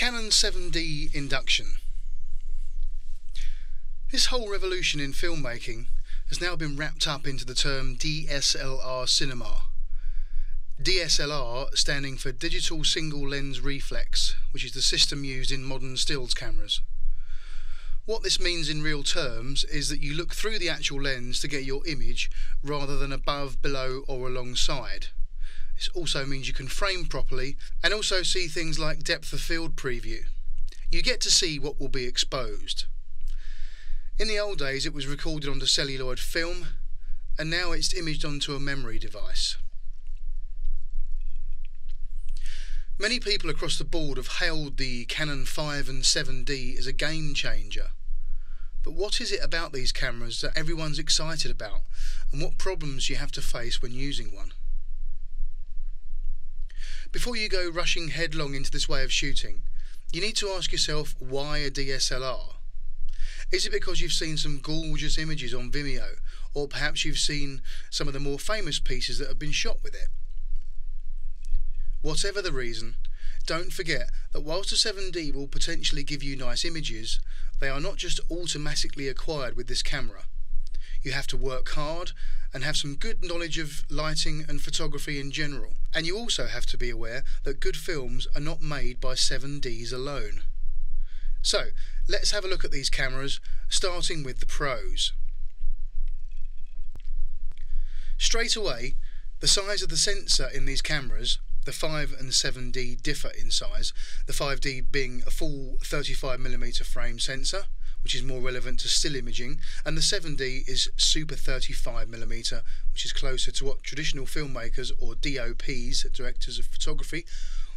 Canon 7D Induction. This whole revolution in filmmaking has now been wrapped up into the term DSLR cinema. DSLR standing for Digital Single Lens Reflex, which is the system used in modern stills cameras. What this means in real terms is that you look through the actual lens to get your image rather than above, below or alongside. This also means you can frame properly and also see things like depth of field preview. You get to see what will be exposed. In the old days it was recorded onto celluloid film, and now it's imaged onto a memory device. Many people across the board have hailed the Canon 5 and 7D as a game changer. But what is it about these cameras that everyone's excited about, and what problems you have to face when using one? Before you go rushing headlong into this way of shooting, you need to ask yourself, why a DSLR? Is it because you've seen some gorgeous images on Vimeo, or perhaps you've seen some of the more famous pieces that have been shot with it? Whatever the reason, don't forget that whilst the 7D will potentially give you nice images, they are not just automatically acquired with this camera. You have to work hard and have some good knowledge of lighting and photography in general, and you also have to be aware that good films are not made by 7Ds alone. So let's have a look at these cameras, starting with the pros. Straight away, the size of the sensor in these cameras, the 5 and 7D differ in size, the 5D being a full 35mm frame sensor, which is more relevant to still imaging, and the 7D is super 35mm, which is closer to what traditional filmmakers, or DOPs, directors of photography,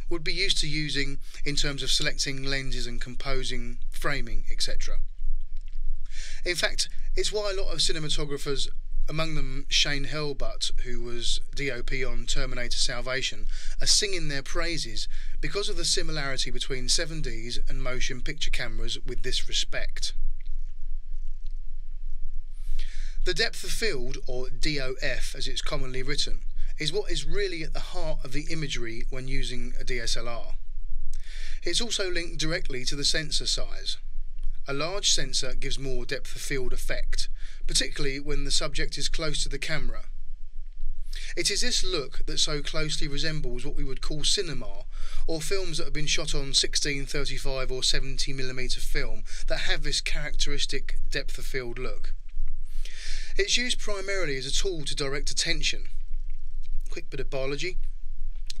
would be used to using in terms of selecting lenses and composing, framing, etc. In fact, it's why a lot of cinematographers, among them Shane Hurlbut, who was DOP on Terminator Salvation, are singing their praises because of the similarity between 7Ds and motion picture cameras with this respect. The depth of field, or DOF as it's commonly written, is what is really at the heart of the imagery when using a DSLR. It's also linked directly to the sensor size. A large sensor gives more depth of field effect, particularly when the subject is close to the camera. It is this look that so closely resembles what we would call cinema, or films that have been shot on 16, 35 or 70mm film that have this characteristic depth of field look. It's used primarily as a tool to direct attention. Quick bit of biology.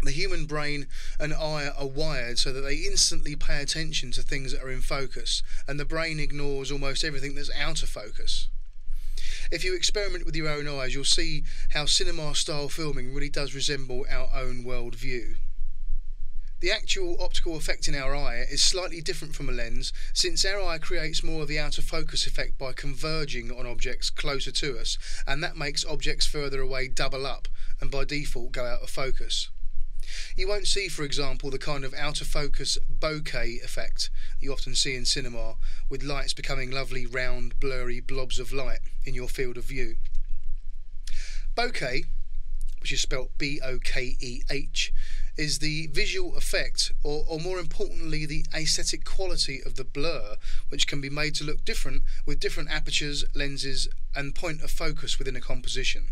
The human brain and eye are wired so that they instantly pay attention to things that are in focus, and the brain ignores almost everything that's out of focus. If you experiment with your own eyes, you'll see how cinema-style filming really does resemble our own world view. The actual optical effect in our eye is slightly different from a lens, since our eye creates more of the out of focus effect by converging on objects closer to us, and that makes objects further away double up and by default go out of focus. You won't see, for example, the kind of out of focus bokeh effect that you often see in cinema, with lights becoming lovely round blurry blobs of light in your field of view. Bokeh, which is spelt B-O-K-E-H, is the visual effect, or more importantly the aesthetic quality of the blur, which can be made to look different with different apertures, lenses and point of focus within a composition.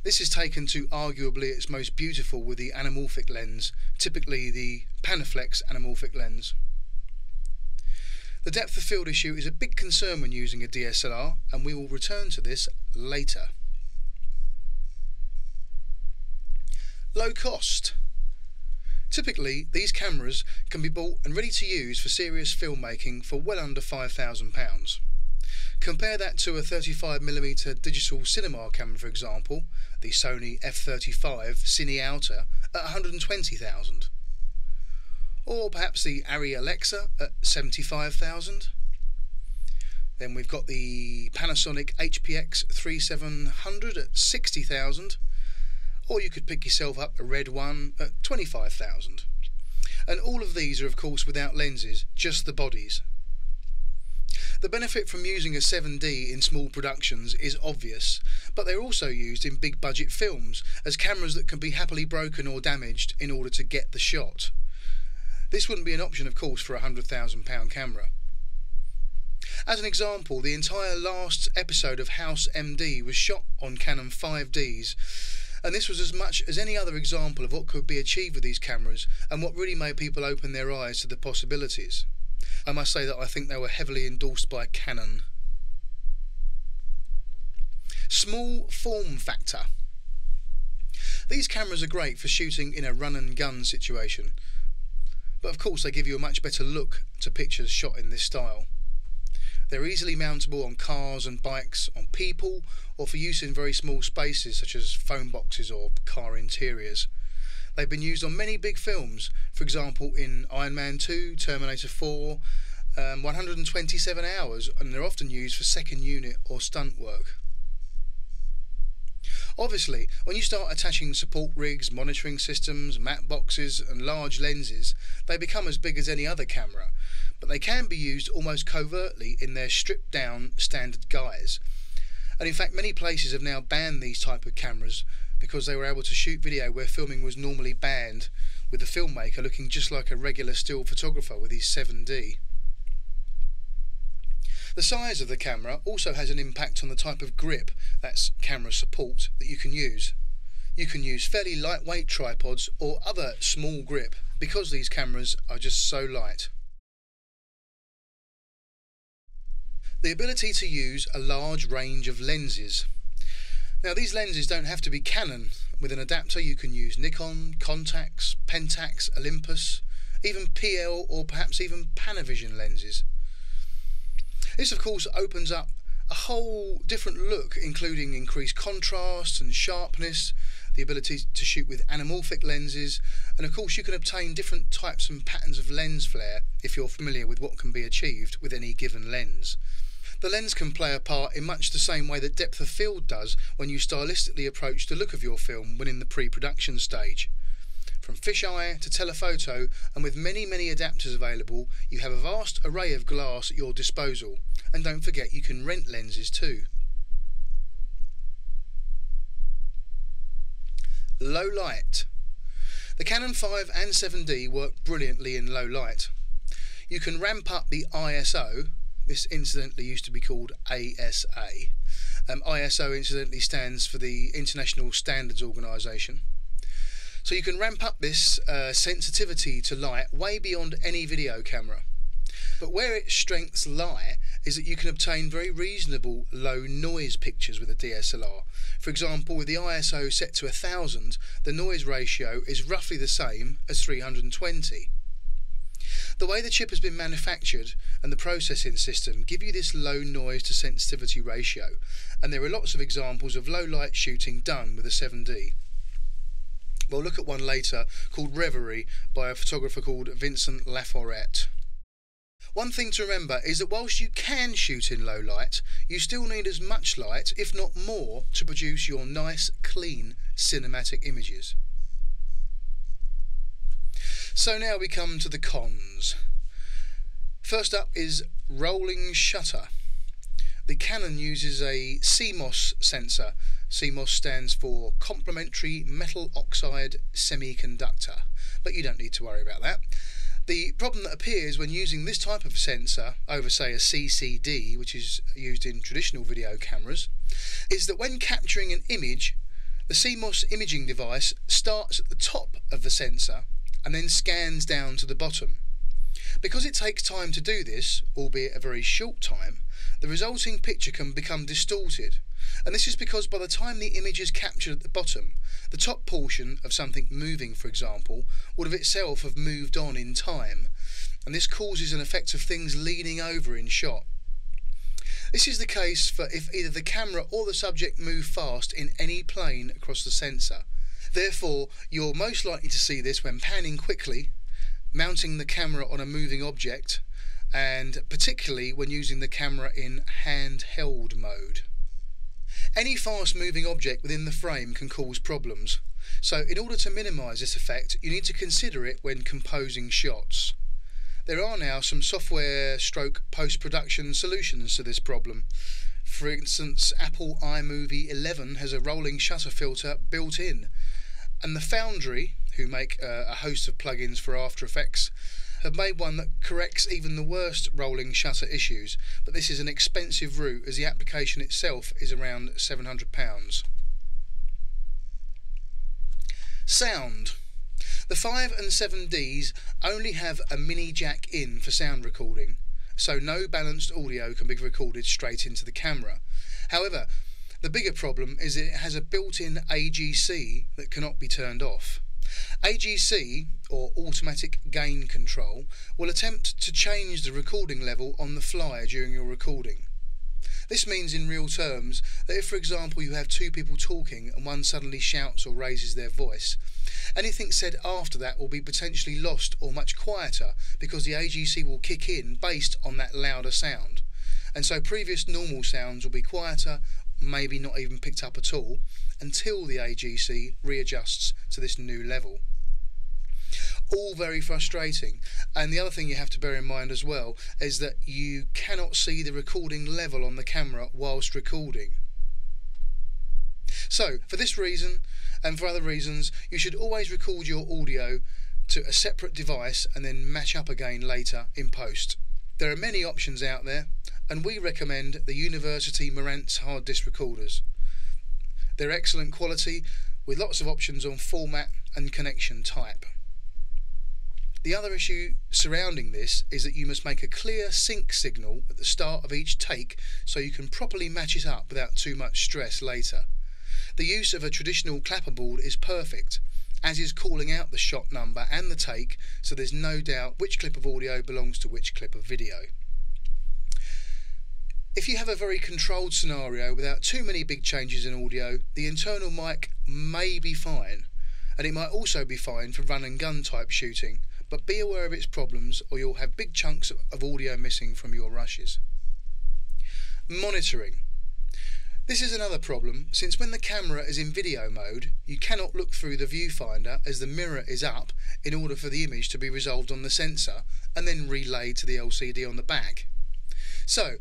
This is taken to arguably its most beautiful with the anamorphic lens, typically the Panaflex anamorphic lens. The depth of field issue is a big concern when using a DSLR, and we will return to this later. Low cost. Typically, these cameras can be bought and ready to use for serious filmmaking for well under £5,000. Compare that to a 35mm digital cinema camera, for example, the Sony f/35 Cine Outer at £120,000. Or perhaps the Arri Alexa at £75,000. Then we've got the Panasonic HPX 3700 at £60,000. Or you could pick yourself up a red one at £25,000. And all of these are of course without lenses, just the bodies. The benefit from using a 7D in small productions is obvious, but they're also used in big budget films as cameras that can be happily broken or damaged in order to get the shot. This wouldn't be an option, of course, for a £100,000 camera. As an example, the entire last episode of House MD was shot on Canon 5Ds, and this was as much as any other example of what could be achieved with these cameras and what really made people open their eyes to the possibilities. I must say that I think they were heavily endorsed by Canon. Small form factor. These cameras are great for shooting in a run and gun situation, but of course they give you a much better look to pictures shot in this style. They're easily mountable on cars and bikes, on people, or for use in very small spaces such as phone boxes or car interiors. They've been used on many big films, for example in Iron Man 2, Terminator 4, 127 Hours, and they're often used for second unit or stunt work. Obviously, when you start attaching support rigs, monitoring systems, matte boxes and large lenses, they become as big as any other camera, but they can be used almost covertly in their stripped down standard guise. And in fact, many places have now banned these type of cameras because they were able to shoot video where filming was normally banned, with the filmmaker looking just like a regular still photographer with his 7D. The size of the camera also has an impact on the type of grip, that's camera support, that you can use. You can use fairly lightweight tripods or other small grip because these cameras are just so light. The ability to use a large range of lenses. Now these lenses don't have to be Canon. With an adapter you can use Nikon, Contax, Pentax, Olympus, even PL or perhaps even Panavision lenses. This of course opens up a whole different look, including increased contrast and sharpness, the ability to shoot with anamorphic lenses, and of course you can obtain different types and patterns of lens flare if you're familiar with what can be achieved with any given lens. The lens can play a part in much the same way that depth of field does when you stylistically approach the look of your film when in the pre-production stage. From fisheye to telephoto, and with many adapters available, you have a vast array of glass at your disposal. And don't forget you can rent lenses too. Low light. The Canon 5 and 7D work brilliantly in low light. You can ramp up the ISO. This incidentally used to be called ASA. ISO incidentally stands for the International Standards Organization. So you can ramp up this sensitivity to light way beyond any video camera. But where its strengths lie is that you can obtain very reasonable low noise pictures with a DSLR. For example, with the ISO set to 1000, the noise ratio is roughly the same as 320. The way the chip has been manufactured and the processing system give you this low noise to sensitivity ratio, and there are lots of examples of low light shooting done with a 7D. We'll look at one later called Reverie by a photographer called Vincent Laforette. One thing to remember is that whilst you can shoot in low light, you still need as much light, if not more, to produce your nice, clean, cinematic images. So now we come to the cons. First up is rolling shutter. The Canon uses a CMOS sensor. CMOS stands for Complementary Metal Oxide Semiconductor, but you don't need to worry about that. The problem that appears when using this type of sensor over, say, a CCD, which is used in traditional video cameras, is that when capturing an image, the CMOS imaging device starts at the top of the sensor and then scans down to the bottom. Because it takes time to do this, albeit a very short time, the resulting picture can become distorted. And this is because by the time the image is captured at the bottom, the top portion of something moving, for example, would of itself have moved on in time, and this causes an effect of things leaning over in shot. This is the case for if either the camera or the subject move fast in any plane across the sensor. Therefore, you're most likely to see this when panning quickly, mounting the camera on a moving object, and particularly when using the camera in handheld mode. Any fast moving object within the frame can cause problems, so in order to minimise this effect you need to consider it when composing shots. There are now some software / post-production solutions to this problem. For instance, Apple iMovie 11 has a rolling shutter filter built in, and the Foundry, who make a host of plugins for After Effects, have made one that corrects even the worst rolling shutter issues, but this is an expensive route as the application itself is around £700. Sound. The 5 and 7Ds only have a mini jack in for sound recording, so no balanced audio can be recorded straight into the camera. However, the bigger problem is that it has a built-in AGC that cannot be turned off. AGC, or Automatic Gain Control, will attempt to change the recording level on the fly during your recording. This means in real terms that if, for example, you have two people talking and one suddenly shouts or raises their voice, anything said after that will be potentially lost or much quieter because the AGC will kick in based on that louder sound. And so previous normal sounds will be quieter, maybe not even picked up at all, until the AGC readjusts to this new level. All very frustrating, and the other thing you have to bear in mind as well is that you cannot see the recording level on the camera whilst recording. So for this reason and for other reasons, you should always record your audio to a separate device and then match up again later in post. There are many options out there, and we recommend the University Marantz hard disk recorders. They're excellent quality with lots of options on format and connection type. The other issue surrounding this is that you must make a clear sync signal at the start of each take so you can properly match it up without too much stress later. The use of a traditional clapperboard is perfect, as is calling out the shot number and the take so there's no doubt which clip of audio belongs to which clip of video. If you have a very controlled scenario without too many big changes in audio, the internal mic may be fine, and it might also be fine for run and gun type shooting, but be aware of its problems or you'll have big chunks of audio missing from your rushes. Monitoring. This is another problem, since when the camera is in video mode, you cannot look through the viewfinder as the mirror is up in order for the image to be resolved on the sensor and then relayed to the LCD on the back. So,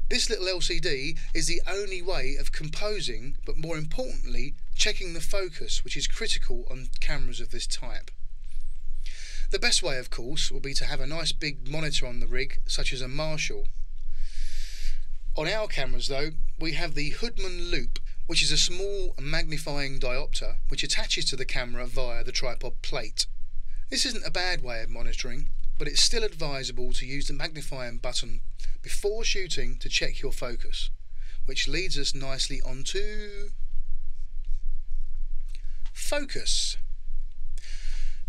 this little LCD is the only way of composing, but more importantly, checking the focus, which is critical on cameras of this type. The best way, of course, will be to have a nice big monitor on the rig, such as a Marshall. On our cameras, though, we have the Hoodman Loop, which is a small magnifying diopter which attaches to the camera via the tripod plate. This isn't a bad way of monitoring, but it's still advisable to use the magnifying button before shooting to check your focus, which leads us nicely onto focus.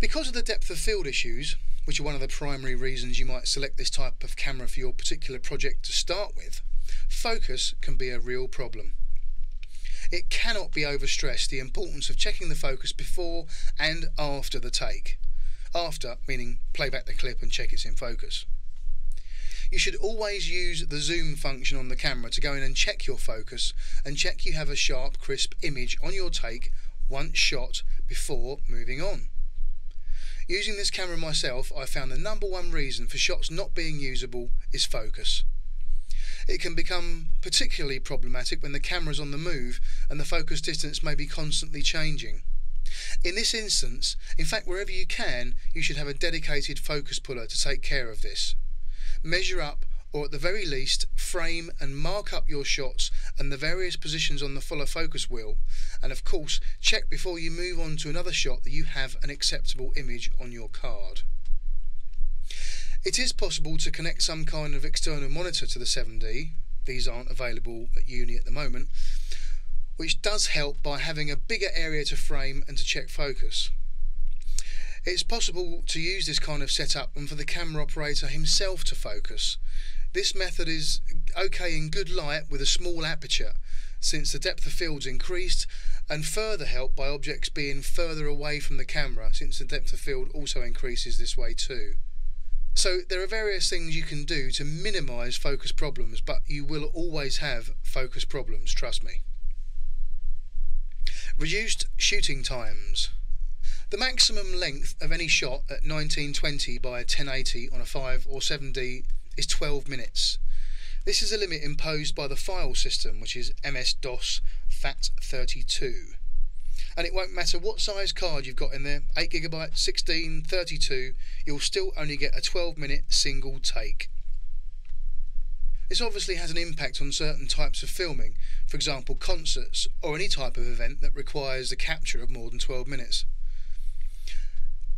Because of the depth of field issues, which are one of the primary reasons you might select this type of camera for your particular project to start with, focus can be a real problem. It cannot be overstressed the importance of checking the focus before and after the take. After, meaning play back the clip and check it's in focus. You should always use the zoom function on the camera to go in and check your focus and check you have a sharp, crisp image on your take once shot before moving on. Using this camera myself, I found the number one reason for shots not being usable is focus. It can become particularly problematic when the camera's on the move and the focus distance may be constantly changing. In this instance, in fact wherever you can, you should have a dedicated focus puller to take care of this. Measure up, or at the very least, frame and mark up your shots and the various positions on the follow focus wheel, and of course check before you move on to another shot that you have an acceptable image on your card. It is possible to connect some kind of external monitor to the 7D, these aren't available at uni at the moment, which does help by having a bigger area to frame and to check focus. It's possible to use this kind of setup and for the camera operator himself to focus. This method is okay in good light with a small aperture, since the depth of field's increased, and further helped by objects being further away from the camera, since the depth of field also increases this way too. So there are various things you can do to minimise focus problems, but you will always have focus problems, trust me. Reduced shooting times. The maximum length of any shot at 1920 by 1080 on a 5 or 7D is 12 minutes. This is a limit imposed by the file system, which is MS-DOS FAT32. And it won't matter what size card you've got in there, 8GB, 16, 32, you'll still only get a 12-minute single take. This obviously has an impact on certain types of filming, for example concerts or any type of event that requires the capture of more than 12 minutes.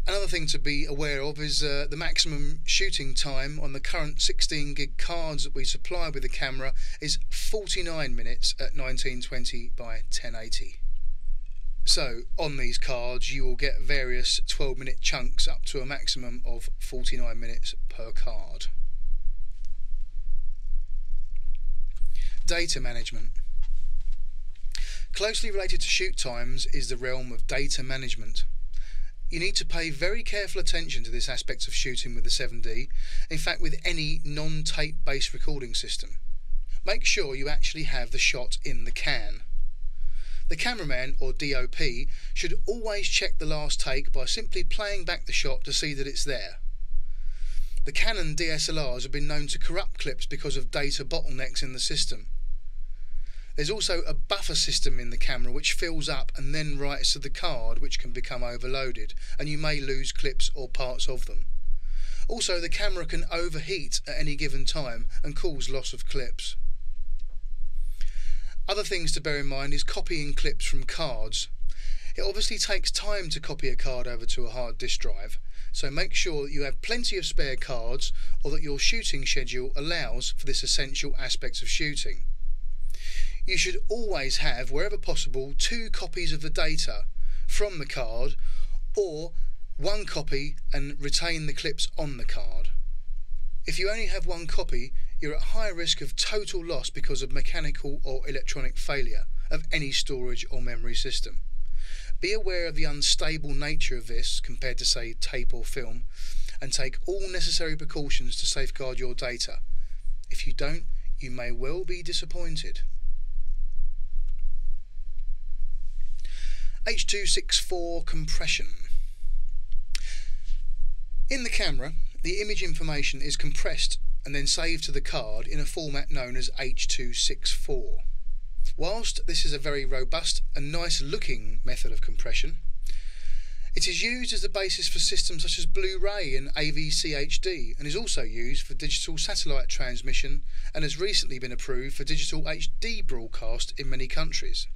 Another thing to be aware of is the maximum shooting time on the current 16 gig cards that we supply with the camera is 49 minutes at 1920 by 1080. So on these cards you will get various 12-minute chunks up to a maximum of 49 minutes per card. Data management. Closely related to shoot times is the realm of data management. You need to pay very careful attention to this aspect of shooting with the 7D, in fact with any non-tape based recording system. Make sure you actually have the shot in the can. The cameraman or DOP should always check the last take by simply playing back the shot to see that it's there. The Canon DSLRs have been known to corrupt clips because of data bottlenecks in the system. There's also a buffer system in the camera which fills up and then writes to the card, which can become overloaded and you may lose clips or parts of them. Also, the camera can overheat at any given time and cause loss of clips. Other things to bear in mind is copying clips from cards. It obviously takes time to copy a card over to a hard disk drive, so make sure that you have plenty of spare cards or that your shooting schedule allows for this essential aspect of shooting. You should always have, wherever possible, 2 copies of the data from the card or 1 copy and retain the clips on the card. If you only have 1 copy, you're at high risk of total loss because of mechanical or electronic failure of any storage or memory system. Be aware of the unstable nature of this compared to, say, tape or film, and take all necessary precautions to safeguard your data. If you don't, you may well be disappointed. H.264 Compression. In the camera, the image information is compressed and then saved to the card in a format known as H.264. Whilst this is a very robust and nice looking method of compression, it is used as the basis for systems such as Blu-ray and AVC-HD, and is also used for digital satellite transmission and has recently been approved for digital HD broadcast in many countries.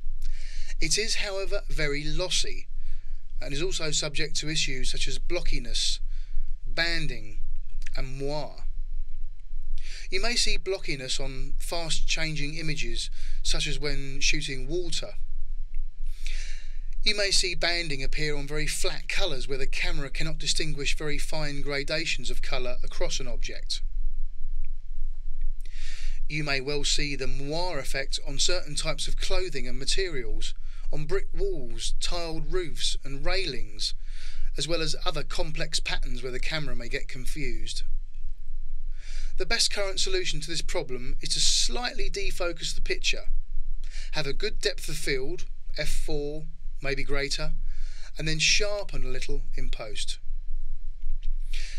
It is, however, very lossy and is also subject to issues such as blockiness, banding and moire. You may see blockiness on fast changing images such as when shooting water. You may see banding appear on very flat colours where the camera cannot distinguish very fine gradations of colour across an object. You may well see the moire effect on certain types of clothing and materials, on brick walls, tiled roofs and railings, as well as other complex patterns where the camera may get confused. The best current solution to this problem is to slightly defocus the picture, have a good depth of field, f4, maybe greater, and then sharpen a little in post.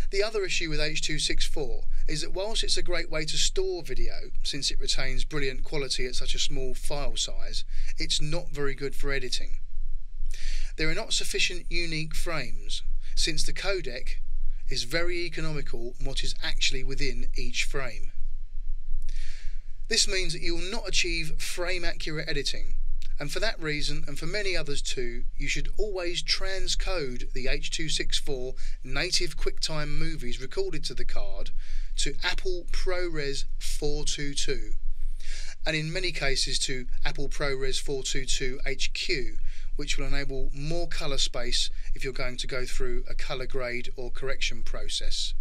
The other issue with H.264 is that whilst it's a great way to store video, since it retains brilliant quality at such a small file size, it's not very good for editing. There are not sufficient unique frames, since the codec is very economical on what is actually within each frame. This means that you will not achieve frame accurate editing, and for that reason, and for many others too, you should always transcode the H.264 native QuickTime movies recorded to the card to Apple ProRes 422, and in many cases to Apple ProRes 422 HQ, which will enable more colour space if you're going to go through a colour grade or correction process.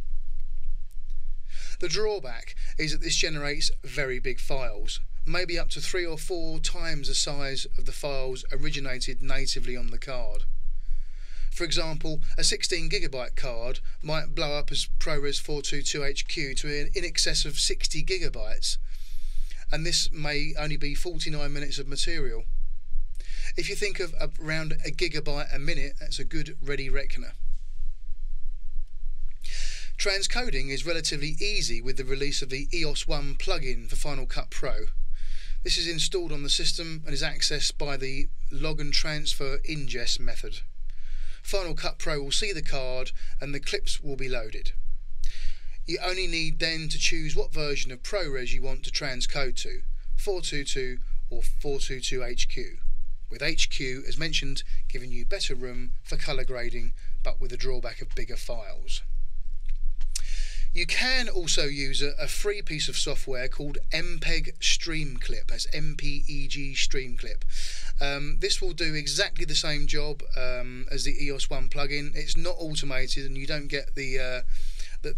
The drawback is that this generates very big files, maybe up to 3 or 4 times the size of the files originated natively on the card. For example, a 16GB card might blow up as ProRes 422 HQ to in excess of 60 GB, and this may only be 49 minutes of material. If you think of around a gigabyte a minute, that's a good ready reckoner. Transcoding is relatively easy with the release of the EOS 1 plugin for Final Cut Pro. This is installed on the system and is accessed by the log and transfer ingest method. Final Cut Pro will see the card and the clips will be loaded. You only need then to choose what version of ProRes you want to transcode to, 422 or 422 HQ, with HQ, as mentioned, giving you better room for colour grading but with the drawback of bigger files. You can also use a free piece of software called MPEG Streamclip. That's MPEG Streamclip. This will do exactly the same job as the EOS 1 plugin. It's not automated, and you don't get the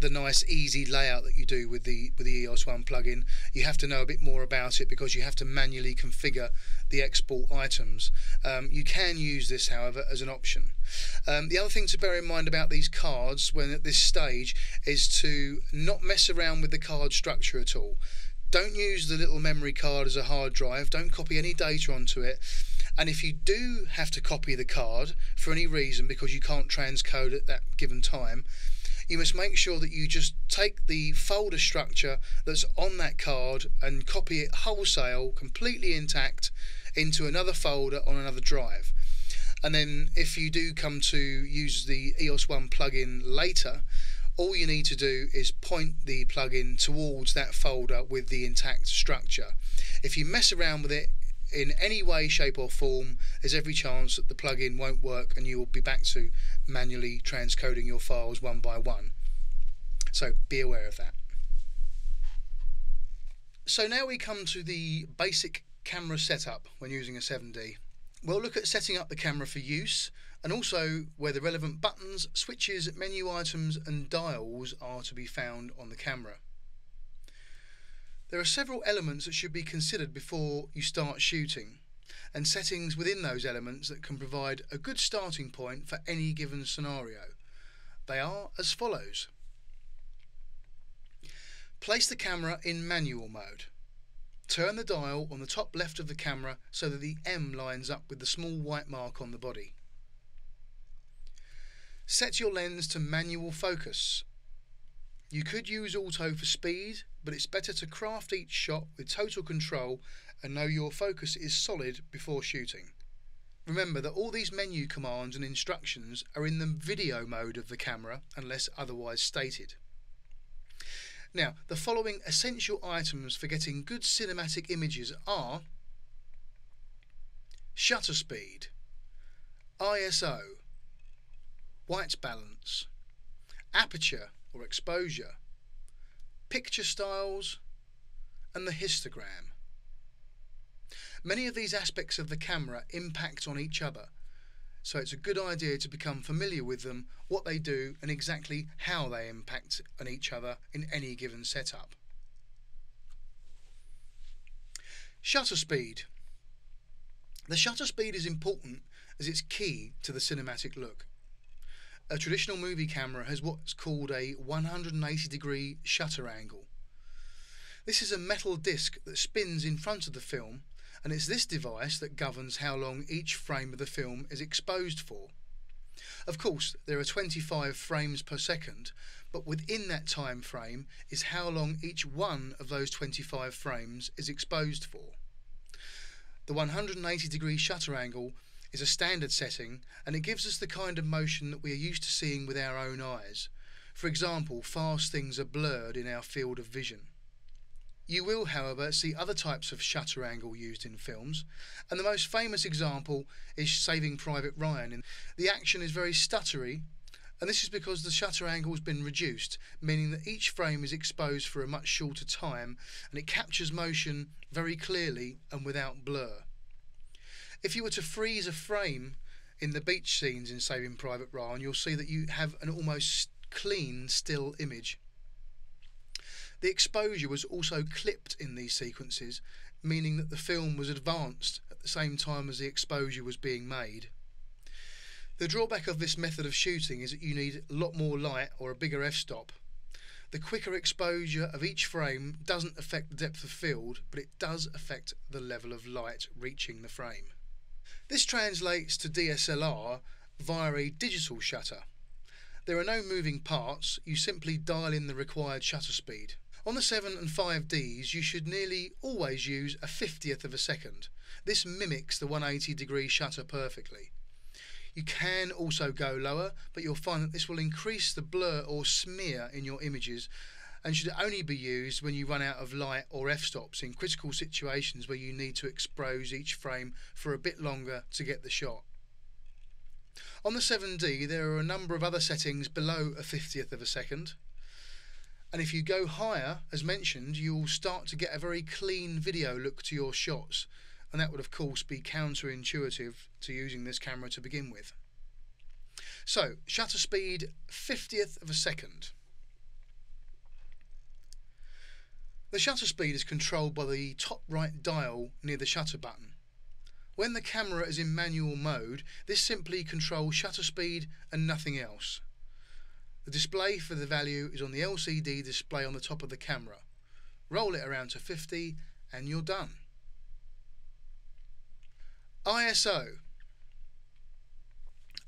nice easy layout that you do with the EOS 1 plugin. You have to know a bit more about it because you have to manually configure the export items. You can use this, however, as an option. The other thing to bear in mind about these cards when at this stage is to not mess around with the card structure at all. Don't use the little memory card as a hard drive. Don't copy any data onto it. And if you do have to copy the card for any reason because you can't transcode at that given time, you must make sure that you just take the folder structure that's on that card and copy it wholesale, completely intact, into another folder on another drive. And then if you do come to use the EOS 1 plugin later, all you need to do is point the plugin towards that folder with the intact structure. If you mess around with it in any way, shape or form, there's every chance that the plugin won't work and you will be back to manually transcoding your files one by one. So be aware of that. So now we come to the basic camera setup when using a 7D. We'll look at setting up the camera for use and also where the relevant buttons, switches, menu items and dials are to be found on the camera. There are several elements that should be considered before you start shooting, and settings within those elements that can provide a good starting point for any given scenario. They are as follows. Place the camera in manual mode. Turn the dial on the top left of the camera so that the M lines up with the small white mark on the body. Set your lens to manual focus. You could use auto for speed, but it's better to craft each shot with total control and know your focus is solid before shooting. Remember that all these menu commands and instructions are in the video mode of the camera unless otherwise stated. Now, the following essential items for getting good cinematic images are shutter speed, ISO, white balance, aperture or exposure, picture styles and the histogram. Many of these aspects of the camera impact on each other, so it's a good idea to become familiar with them, what they do and exactly how they impact on each other in any given setup. Shutter speed. The shutter speed is important as it's key to the cinematic look. A traditional movie camera has what's called a 180-degree shutter angle. This is a metal disc that spins in front of the film, and it's this device that governs how long each frame of the film is exposed for. Of course, there are 25 frames per second, but within that time frame is how long each one of those 25 frames is exposed for. The 180-degree shutter angle is a standard setting, and it gives us the kind of motion that we are used to seeing with our own eyes. For example, fast things are blurred in our field of vision. You will, however, see other types of shutter angle used in films, and the most famous example is Saving Private Ryan. The action is very stuttery, and this is because the shutter angle has been reduced, meaning that each frame is exposed for a much shorter time, and it captures motion very clearly and without blur. If you were to freeze a frame in the beach scenes in Saving Private Ryan, you'll see that you have an almost clean still image. The exposure was also clipped in these sequences, meaning that the film was advanced at the same time as the exposure was being made. The drawback of this method of shooting is that you need a lot more light or a bigger f-stop. The quicker exposure of each frame doesn't affect the depth of field, but it does affect the level of light reaching the frame. This translates to DSLR via a digital shutter. There are no moving parts, you simply dial in the required shutter speed. On the 7 and 5Ds you should nearly always use a 50th of a second. This mimics the 180-degree shutter perfectly. You can also go lower, but you'll find that this will increase the blur or smear in your images and should only be used when you run out of light or f-stops in critical situations where you need to expose each frame for a bit longer to get the shot. On the 7D there are a number of other settings below a 50th of a second, and if you go higher, as mentioned, you'll start to get a very clean video look to your shots, and that would of course be counterintuitive to using this camera to begin with. So, shutter speed 50th of a second. The shutter speed is controlled by the top right dial near the shutter button. When the camera is in manual mode, this simply controls shutter speed and nothing else. The display for the value is on the LCD display on the top of the camera. Roll it around to 50 and you're done. ISO.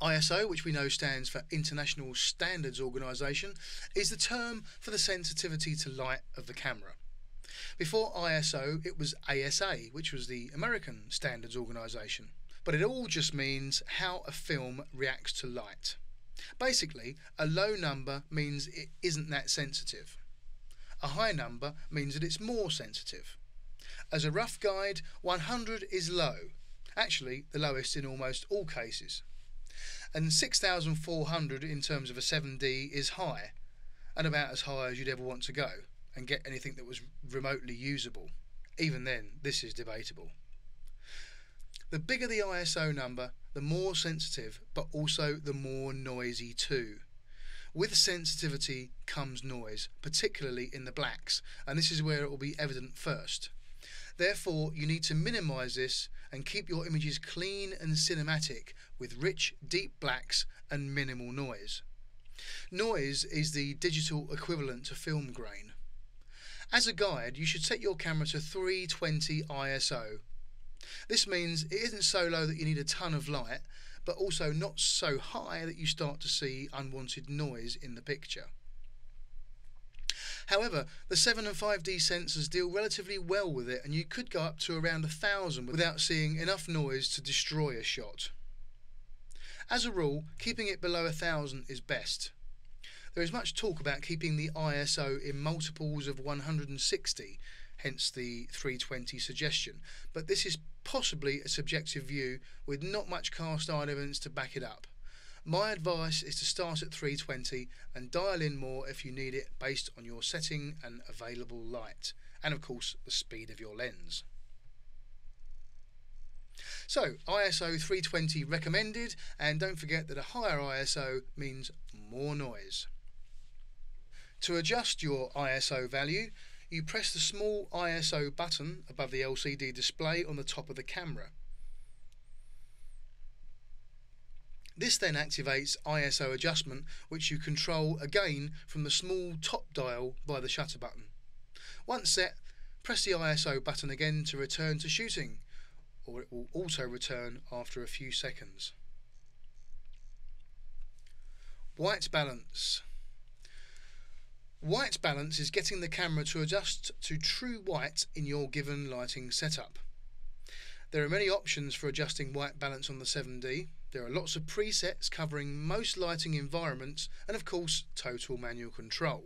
ISO, which we know stands for International Standards Organization, is the term for the sensitivity to light of the camera. Before ISO it was ASA, which was the American Standards Organization, but it all just means how a film reacts to light. Basically, a low number means it isn't that sensitive. A high number means that it's more sensitive. As a rough guide, 100 is low, actually the lowest in almost all cases. And 6400 in terms of a 7D is high, and about as high as you'd ever want to go and get anything that was remotely usable. Even then, this is debatable. The bigger the ISO number, the more sensitive, but also the more noisy too. With sensitivity comes noise, particularly in the blacks, and this is where it will be evident first. Therefore, you need to minimise this and keep your images clean and cinematic with rich, deep blacks and minimal noise. Noise is the digital equivalent to film grain. As a guide, you should set your camera to 320 ISO. This means it isn't so low that you need a ton of light, but also not so high that you start to see unwanted noise in the picture. However, the 7 and 5D sensors deal relatively well with it, and you could go up to around 1000 without seeing enough noise to destroy a shot. As a rule, keeping it below 1000 is best. There is much talk about keeping the ISO in multiples of 160, hence the 320 suggestion, but this is possibly a subjective view with not much cast iron evidence to back it up. My advice is to start at 320 and dial in more if you need it based on your setting and available light, and of course the speed of your lens. So ISO 320 recommended, and don't forget that a higher ISO means more noise. To adjust your ISO value, you press the small ISO button above the LCD display on the top of the camera. This then activates ISO adjustment, which you control again from the small top dial by the shutter button. Once set, press the ISO button again to return to shooting, or it will auto return after a few seconds. White balance. White balance is getting the camera to adjust to true white in your given lighting setup. There are many options for adjusting white balance on the 7D. There are lots of presets covering most lighting environments and of course total manual control.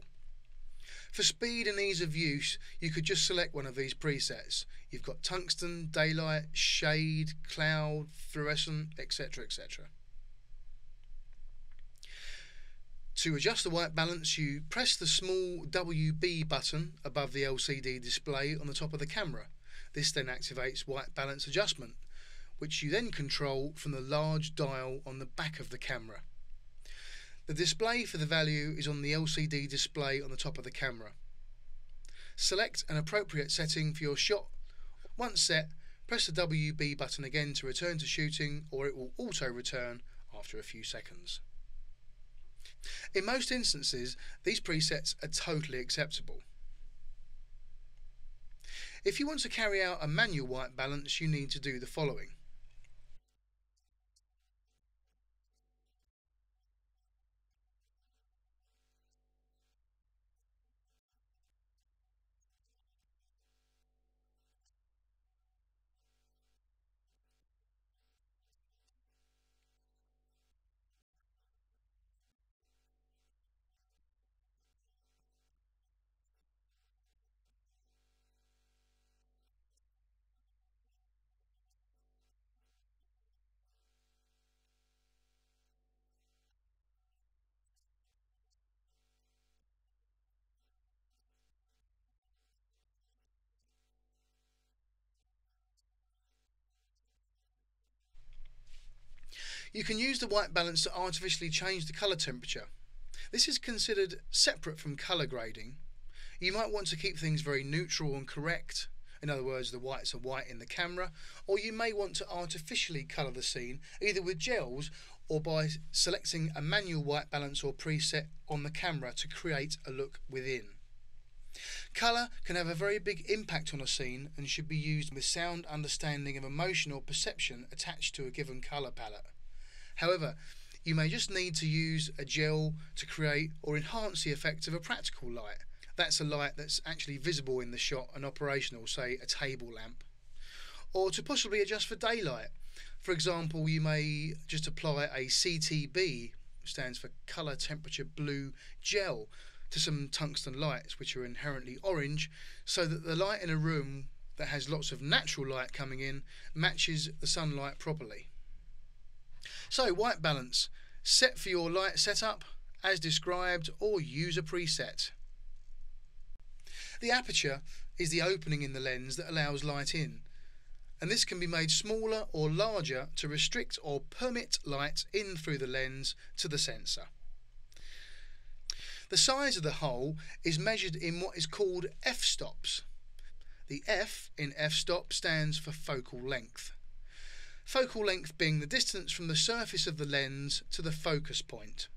For speed and ease of use, you could just select one of these presets. You've got tungsten, daylight, shade, cloud, fluorescent, etc, etc. To adjust the white balance, you press the small WB button above the LCD display on the top of the camera. This then activates white balance adjustment, which you then control from the large dial on the back of the camera. The display for the value is on the LCD display on the top of the camera. Select an appropriate setting for your shot. Once set, press the WB button again to return to shooting, or it will auto return after a few seconds. In most instances, these presets are totally acceptable. If you want to carry out a manual white balance, you need to do the following. You can use the white balance to artificially change the colour temperature. This is considered separate from colour grading. You might want to keep things very neutral and correct, in other words the whites are white in the camera, or you may want to artificially colour the scene either with gels or by selecting a manual white balance or preset on the camera to create a look within. Colour can have a very big impact on a scene and should be used with sound understanding of emotion or perception attached to a given colour palette. However, you may just need to use a gel to create or enhance the effect of a practical light. That's a light that's actually visible in the shot and operational, say a table lamp. Or to possibly adjust for daylight. For example, you may just apply a CTB, stands for Colour Temperature Blue Gel, to some tungsten lights which are inherently orange, so that the light in a room that has lots of natural light coming in matches the sunlight properly. So white balance, set for your light setup as described or use a preset. The aperture is the opening in the lens that allows light in, and this can be made smaller or larger to restrict or permit light in through the lens to the sensor. The size of the hole is measured in what is called f-stops. The F in f-stop stands for focal length. Focal length being the distance from the surface of the lens to the focus point.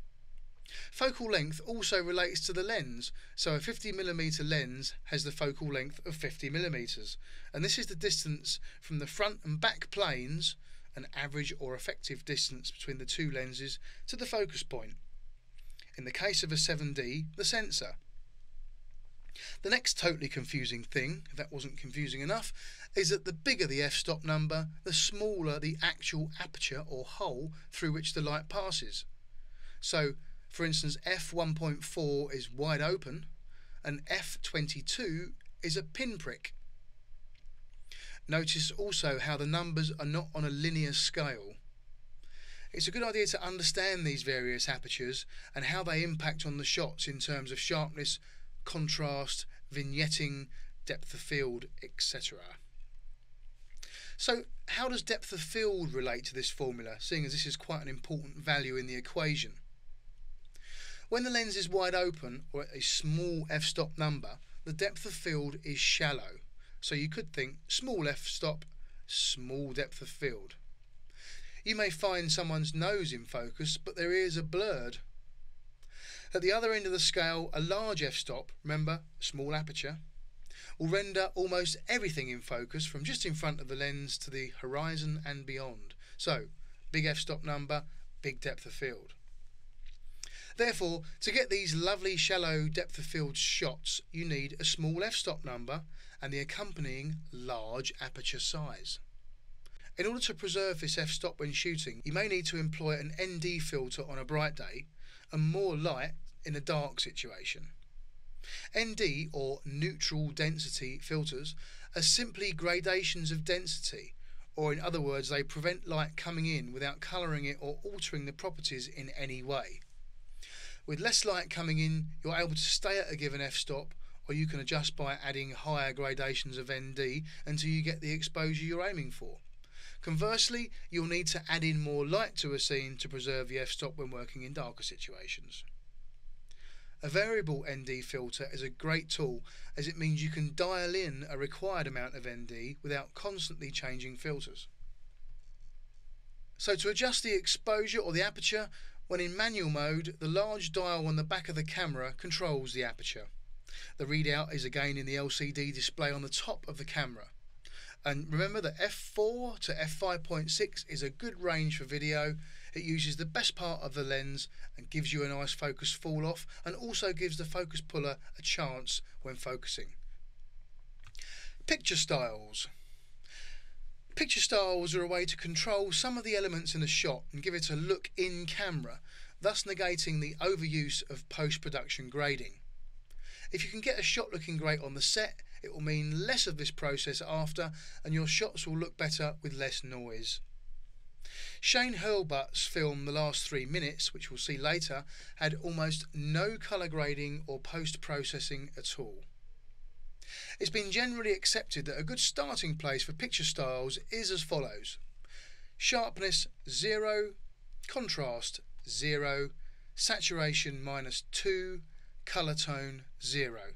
Focal length also relates to the lens, so a 50mm lens has the focal length of 50mm, and this is the distance from the front and back planes, an average or effective distance between the two lenses, to the focus point. In the case of a 7D, the sensor. The next totally confusing thing, if that wasn't confusing enough, is that the bigger the f-stop number, the smaller the actual aperture or hole through which the light passes. So, for instance, f1.4 is wide open and f22 is a pinprick. Notice also how the numbers are not on a linear scale. It's a good idea to understand these various apertures and how they impact on the shots in terms of sharpness, contrast, vignetting, depth of field, etc. So how does depth of field relate to this formula, seeing as this is quite an important value in the equation? When the lens is wide open or at a small f-stop number, the depth of field is shallow. So you could think small f-stop, small depth of field. You may find someone's nose in focus, but their ears are blurred. At the other end of the scale, a large f-stop, remember, small aperture, will render almost everything in focus from just in front of the lens to the horizon and beyond. So, big f-stop number, big depth of field. Therefore, to get these lovely shallow depth of field shots, you need a small f-stop number and the accompanying large aperture size. In order to preserve this f-stop when shooting, you may need to employ an ND filter on a bright day and more light in a dark situation. ND, or neutral density filters, are simply gradations of density, or in other words they prevent light coming in without colouring it or altering the properties in any way. With less light coming in, you're able to stay at a given f-stop, or you can adjust by adding higher gradations of ND until you get the exposure you're aiming for. Conversely, you'll need to add in more light to a scene to preserve the f-stop when working in darker situations. A variable ND filter is a great tool as it means you can dial in a required amount of ND without constantly changing filters. So to adjust the exposure or the aperture, when in manual mode, the large dial on the back of the camera controls the aperture. The readout is again in the LCD display on the top of the camera. And remember that f4 to f5.6 is a good range for video. It uses the best part of the lens and gives you a nice focus fall off, and also gives the focus puller a chance when focusing. Picture styles. Picture styles are a way to control some of the elements in a shot and give it a look in camera, thus negating the overuse of post-production grading. If you can get a shot looking great on the set, it will mean less of this process after, and your shots will look better with less noise. Shane Hurlbut's film The Last 3 Minutes, which we'll see later, had almost no colour grading or post-processing at all. It's been generally accepted that a good starting place for picture styles is as follows: sharpness 0, contrast 0, saturation -2, colour tone 0.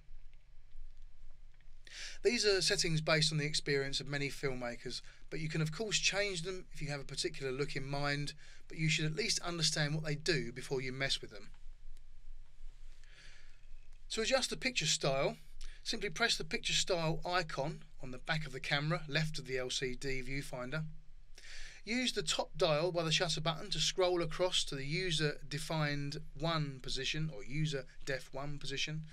These are settings based on the experience of many filmmakers, but you can of course change them if you have a particular look in mind, but you should at least understand what they do before you mess with them. To adjust the picture style, simply press the picture style icon on the back of the camera, left of the LCD viewfinder. Use the top dial by the shutter button to scroll across to the user defined 1 position or user def 1 position,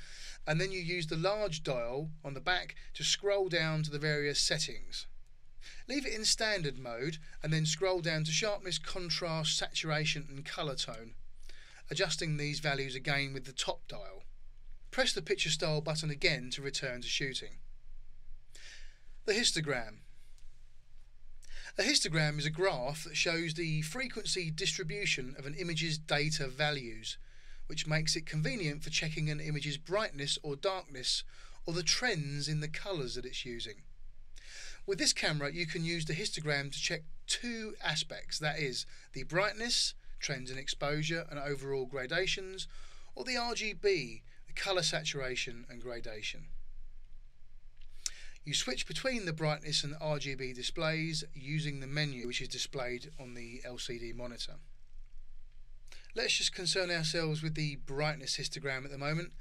and then you use the large dial on the back to scroll down to the various settings. Leave it in standard mode and then scroll down to sharpness, contrast, saturation and colour tone, adjusting these values again with the top dial. Press the picture style button again to return to shooting. The histogram. A histogram is a graph that shows the frequency distribution of an image's data values, which makes it convenient for checking an image's brightness or darkness or the trends in the colours that it's using. With this camera you can use the histogram to check two aspects, that is, the brightness, trends in exposure and overall gradations, or the RGB, the colour saturation and gradation. You switch between the brightness and RGB displays using the menu which is displayed on the LCD monitor. Let's just concern ourselves with the brightness histogram at the moment.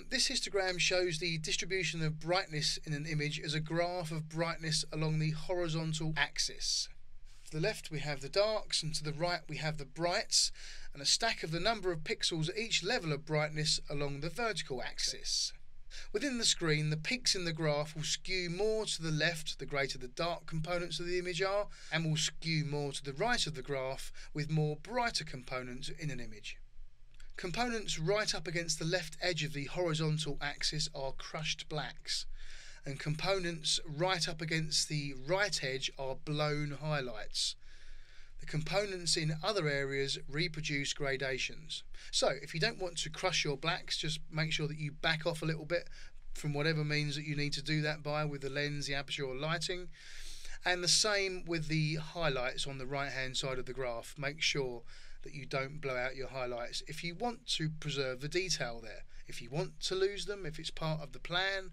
This histogram shows the distribution of brightness in an image as a graph of brightness along the horizontal axis. To the left we have the darks and to the right we have the brights, and a stack of the number of pixels at each level of brightness along the vertical axis. Within the screen, the peaks in the graph will skew more to the left the greater the dark components of the image are, and will skew more to the right of the graph with more brighter components in an image. Components right up against the left edge of the horizontal axis are crushed blacks, and components right up against the right edge are blown highlights. The components in other areas reproduce gradations. So if you don't want to crush your blacks, just make sure that you back off a little bit from whatever means that you need to do that by, with the lens, the aperture or lighting. And the same with the highlights on the right hand side of the graph. Make sure that you don't blow out your highlights if you want to preserve the detail there. If you want to lose them, if it's part of the plan,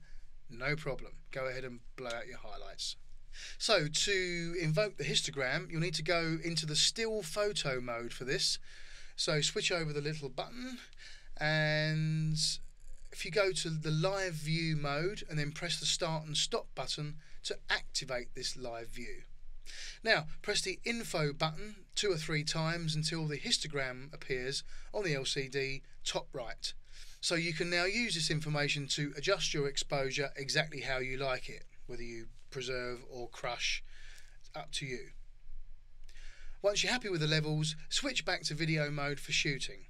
no problem. Go ahead and blow out your highlights. So to invoke the histogram, you'll need to go into the still photo mode for this. So switch over the little button, and if you go to the live view mode and then press the start and stop button to activate this live view. Now press the info button 2 or 3 times until the histogram appears on the LCD top right. So you can now use this information to adjust your exposure exactly how you like it, whether you preserve or crush, up to you. Once you're happy with the levels, switch back to video mode for shooting.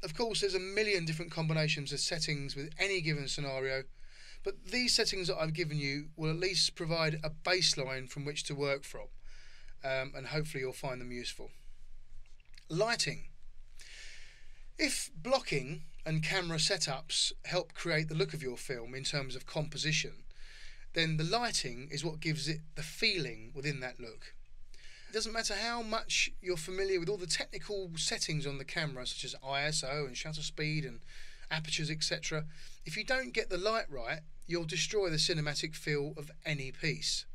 Of course there's a million different combinations of settings with any given scenario, but these settings that I've given you will at least provide a baseline from which to work from, and hopefully you'll find them useful. Lighting. If blocking and camera setups help create the look of your film in terms of composition, then the lighting is what gives it the feeling within that look. It doesn't matter how much you're familiar with all the technical settings on the camera, such as ISO and shutter speed and apertures, etc. If you don't get the light right, you'll destroy the cinematic feel of any piece.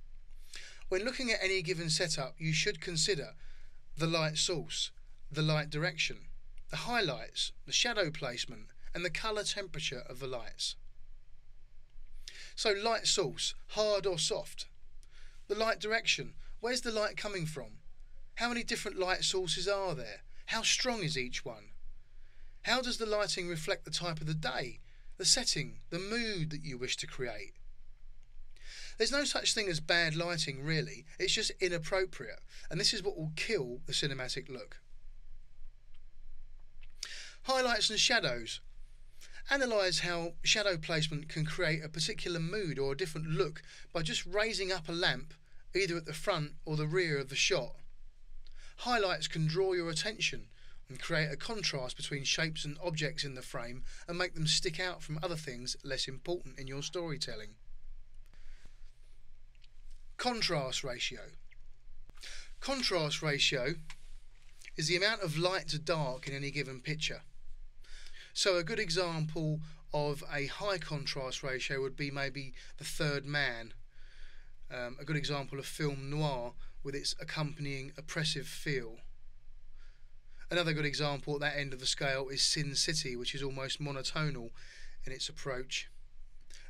When looking at any given setup, you should consider the light source, the light direction, the highlights, the shadow placement and the colour temperature of the lights. So light source, hard or soft? The light direction, where's the light coming from? How many different light sources are there? How strong is each one? How does the lighting reflect the type of the day, the setting, the mood that you wish to create? There's no such thing as bad lighting really, it's just inappropriate, and this is what will kill the cinematic look. Highlights and shadows. Analyse how shadow placement can create a particular mood or a different look by just raising up a lamp either at the front or the rear of the shot. Highlights can draw your attention and create a contrast between shapes and objects in the frame and make them stick out from other things less important in your storytelling. Contrast ratio. Contrast ratio is the amount of light to dark in any given picture. So a good example of a high contrast ratio would be maybe The Third Man, a good example of film noir with its accompanying oppressive feel. Another good example at that end of the scale is Sin City, which is almost monotonal in its approach.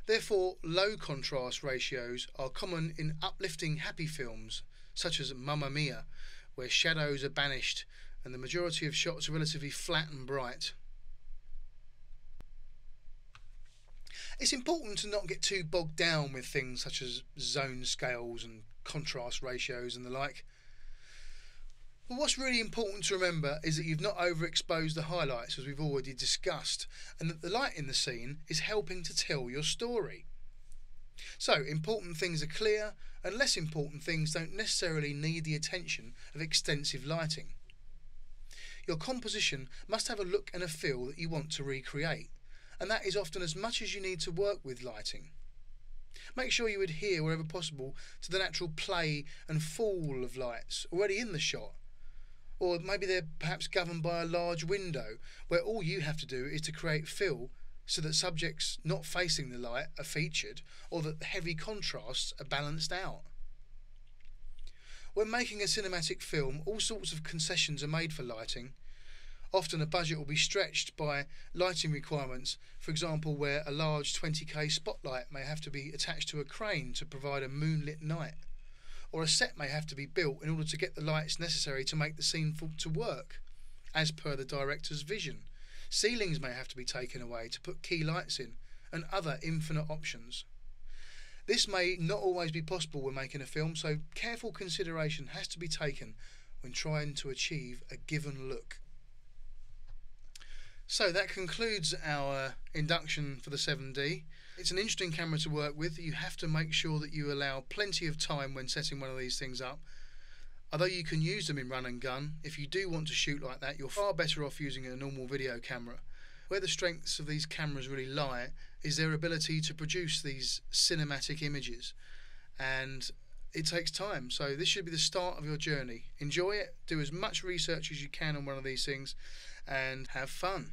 Therefore, low contrast ratios are common in uplifting happy films, such as Mamma Mia, where shadows are banished and the majority of shots are relatively flat and bright. It's important to not get too bogged down with things such as zone scales and contrast ratios and the like. But what's really important to remember is that you've not overexposed the highlights, as we've already discussed, and that the light in the scene is helping to tell your story. So important things are clear, and less important things don't necessarily need the attention of extensive lighting. Your composition must have a look and a feel that you want to recreate, and that is often as much as you need to work with lighting. Make sure you adhere wherever possible to the natural play and fall of lights already in the shot, or maybe they're perhaps governed by a large window where all you have to do is to create fill so that subjects not facing the light are featured, or that the heavy contrasts are balanced out. When making a cinematic film, all sorts of concessions are made for lighting. Often a budget will be stretched by lighting requirements, for example where a large 20k spotlight may have to be attached to a crane to provide a moonlit night, or a set may have to be built in order to get the lights necessary to make the scene to work, as per the director's vision. Ceilings may have to be taken away to put key lights in, and other infinite options. This may not always be possible when making a film, so careful consideration has to be taken when trying to achieve a given look. So that concludes our induction for the 7D. It's an interesting camera to work with. You have to make sure that you allow plenty of time when setting one of these things up. Although you can use them in run and gun, if you do want to shoot like that, you're far better off using a normal video camera. Where the strengths of these cameras really lie is their ability to produce these cinematic images, and it takes time. So this should be the start of your journey. Enjoy it, do as much research as you can on one of these things, and have fun.